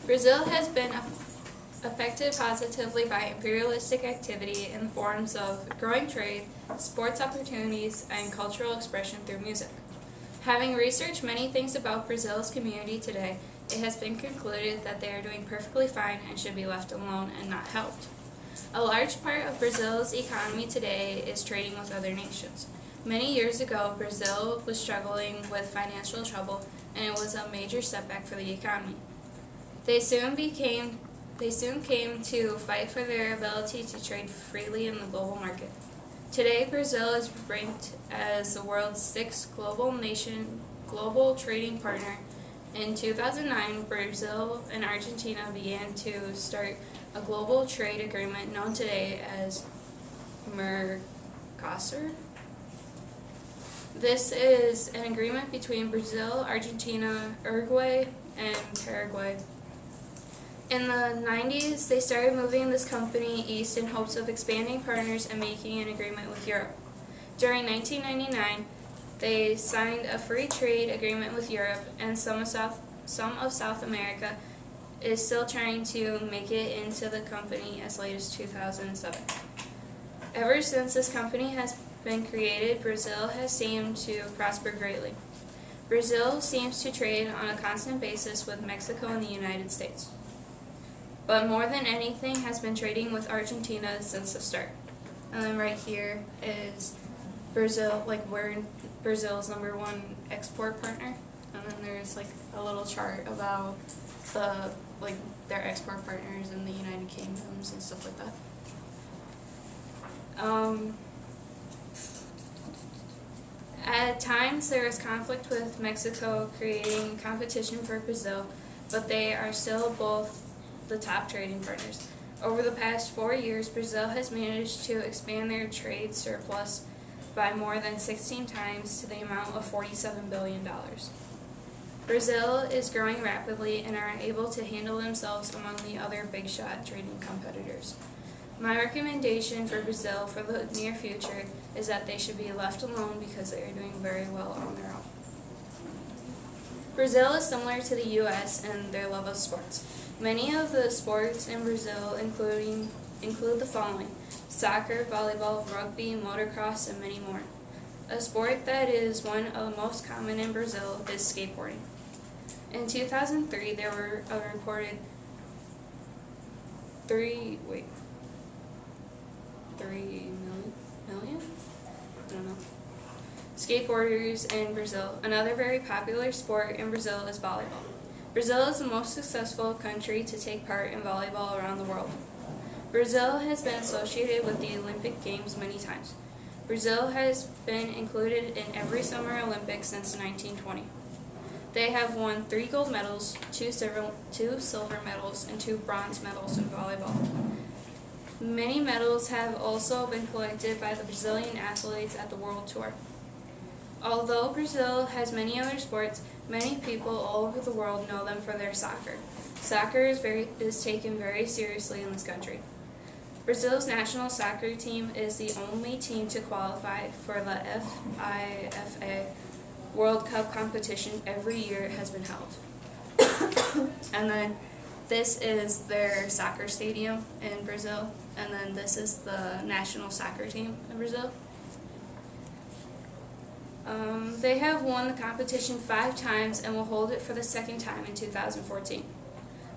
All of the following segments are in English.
Brazil has been affected positively by imperialistic activity in the forms of growing trade, sports opportunities, and cultural expression through music. Having researched many things about Brazil's community today, it has been concluded that they are doing perfectly fine and should be left alone and not helped. A large part of Brazil's economy today is trading with other nations. Many years ago, Brazil was struggling with financial trouble, and it was a major setback for the economy. They soon came to fight for their ability to trade freely in the global market. Today, Brazil is ranked as the world's sixth global trading partner. In 2009, Brazil and Argentina began to start a global trade agreement known today as Mercosur. This is an agreement between Brazil, Argentina, Uruguay, and Paraguay. In the 90s, they started moving this company east in hopes of expanding partners and making an agreement with Europe. During 1999, they signed a free trade agreement with Europe, and some of South America is still trying to make it into the company as late as 2007. Ever since this company has been created, Brazil has seemed to prosper greatly. Brazil seems to trade on a constant basis with Mexico and the United States, but more than anything has been trading with Argentina since the start. And then right here is Brazil, we're Brazil's #1 export partner. And then there's a little chart about their export partners in the United Kingdoms and stuff like that. At times there is conflict with Mexico creating competition for Brazil, but they are still both the top trading partners. Over the past 4 years, Brazil has managed to expand their trade surplus by more than 16 times to the amount of $47 billion. Brazil is growing rapidly and are able to handle themselves among the other big shot trading competitors. My recommendation for Brazil for the near future is that they should be left alone because they are doing very well on their own. Brazil is similar to the U.S. in their love of sports. Many of the sports in Brazil include the following: soccer, volleyball, rugby, motocross, and many more. A sport that is one of the most common in Brazil is skateboarding. In 2003, there were a reported 3 million? I don't know. Skateboarders in Brazil. Another very popular sport in Brazil is volleyball. Brazil is the most successful country to take part in volleyball around the world. Brazil has been associated with the Olympic Games many times. Brazil has been included in every Summer Olympics since 1920. They have won 3 gold medals, 2 silver medals, and 2 bronze medals in volleyball. Many medals have also been collected by the Brazilian athletes at the World Tour. Although Brazil has many other sports, many people all over the world know them for their soccer. Soccer is taken very seriously in this country. Brazil's national soccer team is the only team to qualify for the FIFA World Cup competition every year it has been held. And then this is their soccer stadium in Brazil, and then this is the national soccer team in Brazil. They have won the competition 5 times and will hold it for the 2nd time in 2014.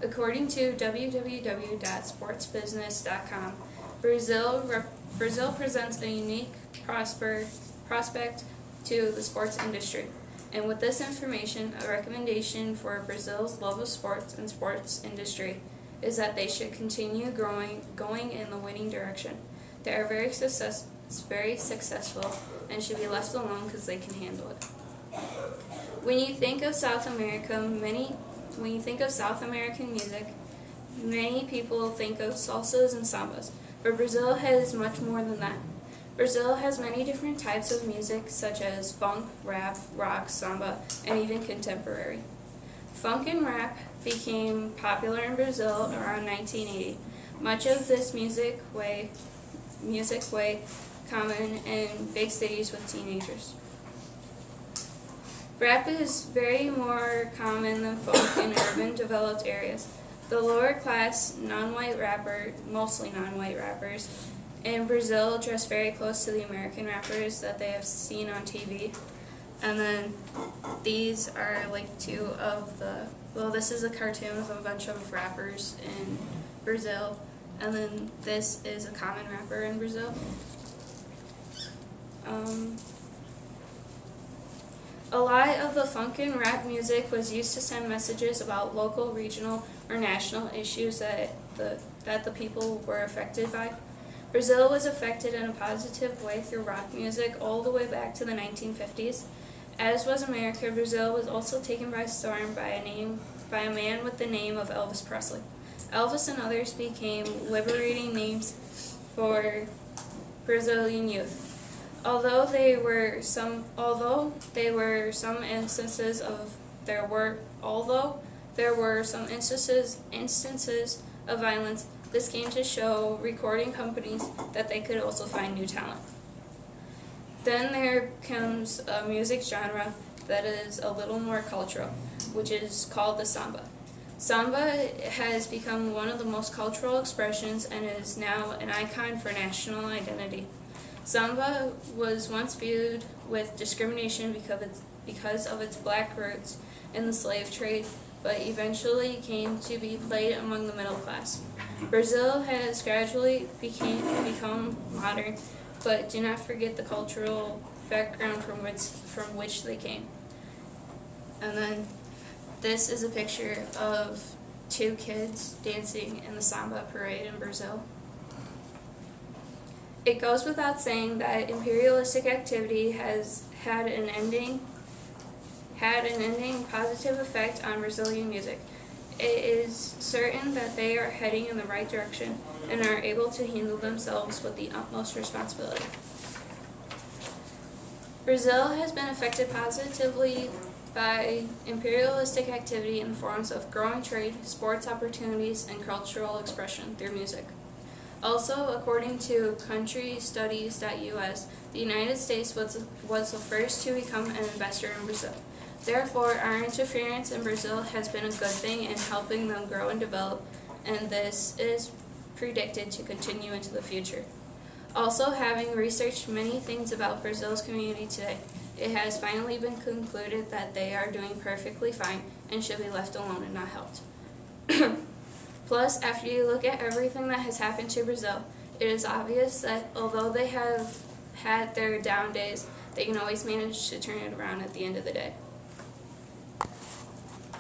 According to www.sportsbusiness.com, Brazil presents a unique prospect to the sports industry. And with this information, a recommendation for Brazil's love of sports and sports industry is that they should continue going in the winning direction. They are very successful and should be left alone because they can handle it. When you think of South American music, many people think of salsas and sambas, but Brazil has much more than that. Brazil has many different types of music such as funk, rap, rock, samba, and even contemporary. Funk and rap became popular in Brazil around 1980. Much of this music way common in big cities with teenagers. Rap is very more common than funk in urban developed areas. The lower class, mostly non-white rappers in Brazil dress very close to the American rappers that they have seen on TV. And then these are like two of this is a cartoon of a bunch of rappers in Brazil. And then this is a common rapper in Brazil. A lot of the funk and rap music was used to send messages about local, regional, or national issues that the people were affected by. Brazil was affected in a positive way through rock music all the way back to the 1950s. As was America, Brazil was also taken by storm by a man with the name of Elvis Presley. Elvis and others became liberating names for Brazilian youth. Although there were some instances of violence, this came to show recording companies that they could also find new talent. Then there comes a music genre that is a little more cultural, which is called the samba. Samba has become one of the most cultural expressions and is now an icon for national identity. Samba was once viewed with discrimination because of its black roots in the slave trade, but eventually came to be played among the middle class. Brazil has gradually become modern, but do not forget the cultural background from which they came. And then this is a picture of two kids dancing in the samba parade in Brazil. It goes without saying that imperialistic activity has had an ending positive effect on Brazilian music. It is certain that they are heading in the right direction and are able to handle themselves with the utmost responsibility. Brazil has been affected positively by imperialistic activity in the forms of growing trade, sports opportunities, and cultural expression through music. Also, according to countrystudies.us, the United States was the first to become an investor in Brazil. Therefore, our interference in Brazil has been a good thing in helping them grow and develop, and this is predicted to continue into the future. Also, having researched many things about Brazil's community today, it has finally been concluded that they are doing perfectly fine and should be left alone and not helped. Plus, after you look at everything that has happened to Brazil, it is obvious that although they have had their down days, they can always manage to turn it around at the end of the day.